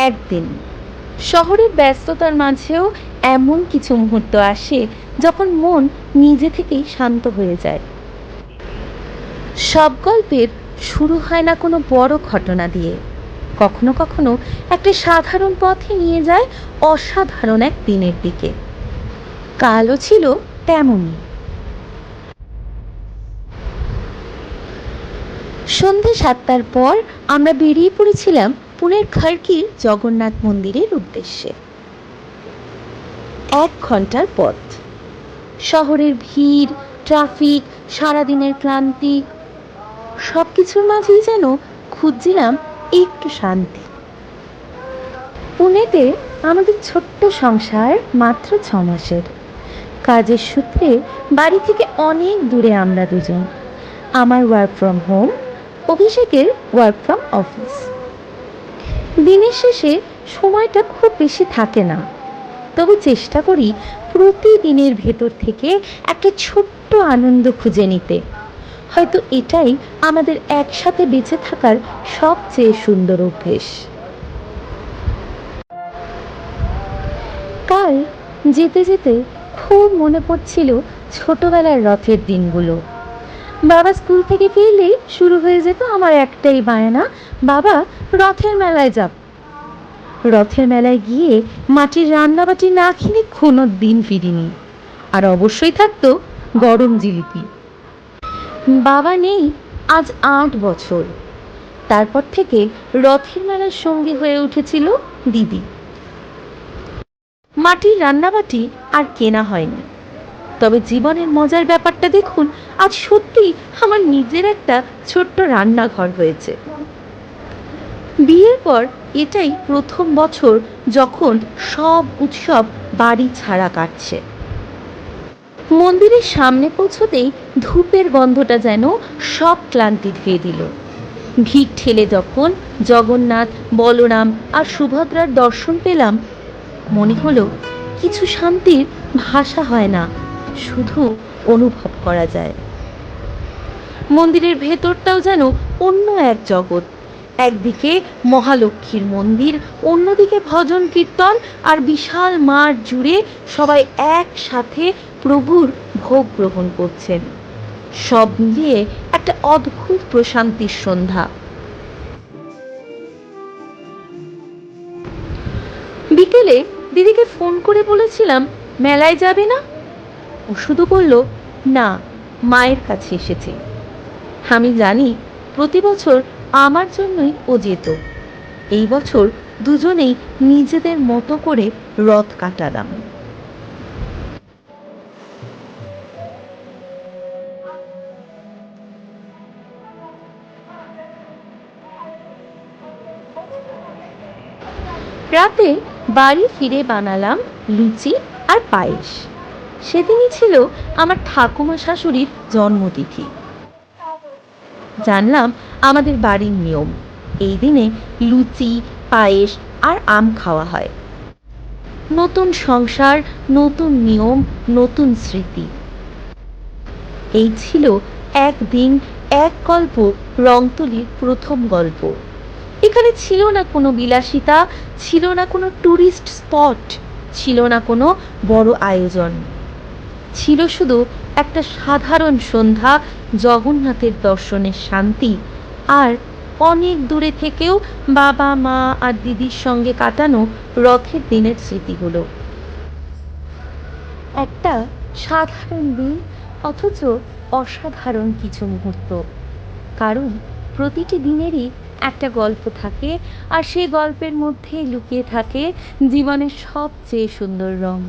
একদিন শহরের ব্যস্ততার মাঝেও এমন কিছু মুহূর্ত আসে যখন মন নিজে থেকেই শান্ত হয়ে যায়। সব গল্পের শুরু হয় না কোনো বড় ঘটনা দিয়ে, কখনো কখনো একটা সাধারণ পথে নিয়ে যায় অসাধারণ এক দিনের দিকে। কালও ছিল তেমনই। সন্ধে 7টার পর আমরা বেরিয়ে পড়েছিলাম পুনের খার্কির জগন্নাথ মন্দিরের উদ্দেশ্যে। 1 ঘন্টার পথ। শহরের ভিড়, ট্রাফিক, সারাদিনের ক্লান্তি, সবকিছুর মাঝেই যেন খুঁজছিলাম একটু শান্তি। পুনেতে আমাদের ছোট্ট সংসার মাত্র 6 মাসের। কাজের সূত্রে বাড়ি থেকে অনেক দূরে আমরা দুজন। আমার ওয়ার্ক ফ্রম হোম, অভিষেকের ওয়ার্ক ফ্রম অফিস। দিনের শেষে সময়টা খুব বেশি থাকে না, তবে চেষ্টা করি প্রতিদিনের ভেতর থেকে একটা ছোট্ট আনন্দ খুঁজে নিতে। হয়তো এটাই আমাদের একসাথে বেঁচে থাকার সবচেয়ে সুন্দর অভ্যেস। কাল যেতে যেতে খুব মনে পড়ছিল ছোটবেলার রথের দিনগুলো। বাবা স্কুল থেকে ফিরলেই শুরু হয়ে যেত আমার একটাই বায়না, বাবা রথের মেলায় যাব। রথের মেলায় গিয়ে মাটির রান্নাবাটি না খেলে কোনো দিন ফিরিনি। আর অবশ্যই থাকতো গরম জিলিপি। বাবা নেই আজ 8 বছর। তারপর থেকে রথের মেলার সঙ্গী হয়ে উঠেছিল দিদি। মাটির রান্নাবাটি আর কেনা হয়নি, তবে জীবনের মজার ব্যাপারটা দেখুন, আজ সত্যি আমার নিজের একটা ছোট্ট রান্নাঘর হয়েছে। বিয়ের পর এটাই প্রথম বছর যখন সব উৎসব বাড়ি ছাড়া কাটছে। মন্দিরের সামনে পৌঁছতেই ধূপের গন্ধটা যেন সব ক্লান্তি ধুয়ে দিল। ভিড় ঠেলে যখন জগন্নাথ, বলরাম আর সুভদ্রার দর্শন পেলাম, মনে হলো কিছু শান্তির ভাষা হয় না, শুধু অনুভব করা যায়। মন্দিরের ভেতরটাও যেন অন্য এক জগৎ। একদিকে মহালক্ষ্মীর মন্দির, অন্যদিকে ভজন কীর্তন, আর বিশাল মাঠ জুড়ে সবাই একসাথে প্রভুর ভোগ গ্রহণ করছেন। সব মিলিয়ে একটা অদ্ভুত প্রশান্তির সন্ধ্যা। বিকেলে দিদিকে ফোন করে বলেছিলাম মেলায় যাবে না। ও শুধু বলল, না, মায়ের কাছে এসেছে। আমি জানি প্রতি বছর আমার জন্যই ও যেত। এই বছর দুজনেই নিজেদের মতো করে রথ কাটালাম। রাতে বাড়ি ফিরে বানালাম লুচি আর পায়েস। সেদিনই ছিল আমার ঠাকুমা শাশুড়ির জন্মতিথি। জানলাম আমাদের বাড়ির নিয়ম, এই দিনে লুচি, পায়েস আর আম খাওয়া হয়। নতুন সংসার, নতুন নিয়ম, নতুন স্মৃতি। এই ছিল একদিন এক গল্প, রংতুলির প্রথম গল্প। এখানে ছিল না কোনো বিলাসিতা, ছিল না কোনো ট্যুরিস্ট স্পট, ছিল না কোনো বড় আয়োজন। ছিল শুধু একটা সাধারণ সন্ধ্যা, জগন্নাথের দর্শনের শান্তি, আর অনেক দূরে থেকেও বাবা, মা আর দিদির সঙ্গে কাটানো রথের দিনের স্মৃতিগুলো। একটা সাধারণ দিন, অথচ অসাধারণ কিছু মুহূর্ত। কারণ প্রতিটি দিনেরই একটা গল্প থাকে, আর সেই গল্পের মধ্যেই লুকিয়ে থাকে জীবনের সবচেয়ে সুন্দর রং।